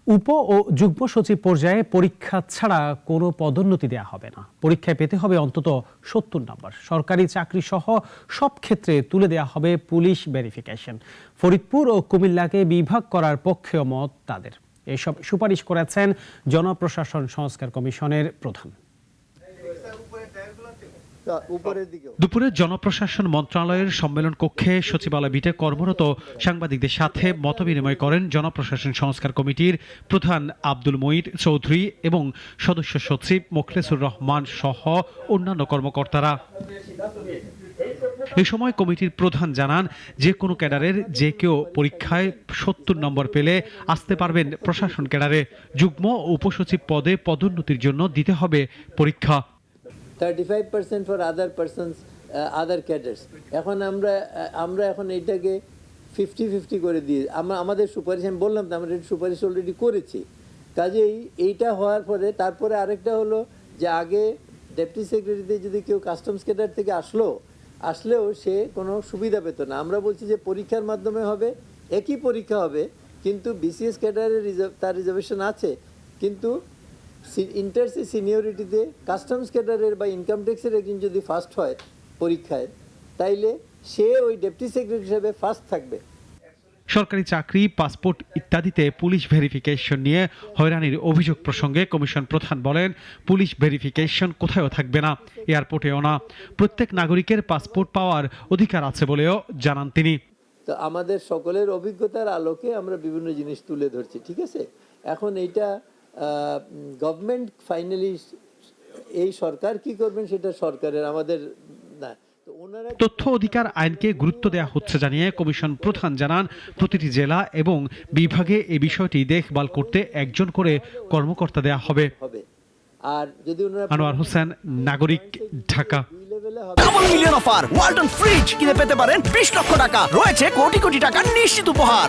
উপ ও যুগ্ম সচিব পর্যায়ে পরীক্ষা ছাড়া কোনো পদোন্নতি দেওয়া হবে না। পরীক্ষায় পেতে হবে অন্তত ৭০ নম্বর। সরকারি চাকরি সহ সব ক্ষেত্রে তুলে দেওয়া হবে পুলিশ ভেরিফিকেশন। ফরিদপুর ও কুমিল্লাকে বিভাগ করার পক্ষেও মত তাদের। এসব সুপারিশ করেছেন জনপ্রশাসন সংস্কার কমিশনের প্রধান। দুপুরে জনপ্রশাসন মন্ত্রণালয়ের সম্মেলন কক্ষে সচিবালয় বিটে কর্মরত সাংবাদিকদের সাথে মতবিনিময় করেন জনপ্রশাসন সংস্কার কমিটির প্রধান আব্দুল মঈদ চৌধুরী এবং সদস্য সচিব মোখলেসুর রহমান সহ অন্যান্য কর্মকর্তারা। এই সময় কমিটির প্রধান জানান, যে কোনো ক্যাডারের যে কেউ পরীক্ষায় ৭০ নম্বর পেলে আসতে পারবেন প্রশাসন ক্যাডারে। যুগ্ম ও উপসচিব পদে পদোন্নতির জন্য দিতে হবে পরীক্ষা। 35% for other persons, other cadres. এখন আমরা এখন এইটাকে 50-50 করে দিয়ে আমাদের সুপারিশ, আমি বললাম তো আমরা সুপারিশ অলরেডি করেছি। কাজেই এইটা হওয়ার পরে তারপরে আরেকটা হলো যে আগে ডেপুটি সেক্রেটারিতে যদি কেউ কাস্টমস ক্যাডার থেকে আসলেও সে কোনো সুবিধা পেত না। আমরা বলছি যে পরীক্ষার মাধ্যমে হবে, একই পরীক্ষা হবে, কিন্তু বিসিএস ক্যাডারের তার রিজার্ভেশন আছে, কিন্তু ইন্টারসি সিনিয়রিটিতে কাস্টমস ক্যাডারের বা ইনকাম ট্যাক্সের একজন যদি ফার্স্ট হয় পরীক্ষায়, তাইলে সে ওই ডেপুটি সেক্রেটারি হিসেবে ফার্স্ট থাকবে। সরকারি চাকরি, পাসপোর্ট ইত্যাদিতে পুলিশ ভেরিফিকেশন নিয়ে হয়রানির অভিযোগ প্রসঙ্গে কমিশন প্রধান বলেন, পুলিশ ভেরিফিকেশন কোথাও থাকবে না, এয়ারপোর্টেও না। প্রত্যেক নাগরিকের পাসপোর্ট পাওয়ার অধিকার আছে বলেও জানান তিনি। তো আমাদের সকলের অভিজ্ঞতার আলোকে আমরা বিভিন্ন জিনিস তুলে ধরছি, ঠিক আছে। এখন এইটা গভর্নমেন্ট ফাইনালি, এই সরকার কি করবেন সেটা সরকারের, আমাদের না। তথ্য অধিকার আইনকে গুরুত্ব দেওয়া হচ্ছে জানিয়ে কমিশন প্রধান জানান, প্রতিটি জেলা এবং বিভাগে এই বিষয়টি দেখভাল করতে একজন করে কর্মকর্তা দেওয়া হবে। আর যদি আনোয়ার হোসেন, নাগরিক, Dhaka. Double million offer Walton fridge কিনে পেতে পারেন 20 লক্ষ টাকা, রয়েছে কোটি কোটি টাকার নিশ্চিত উপহার।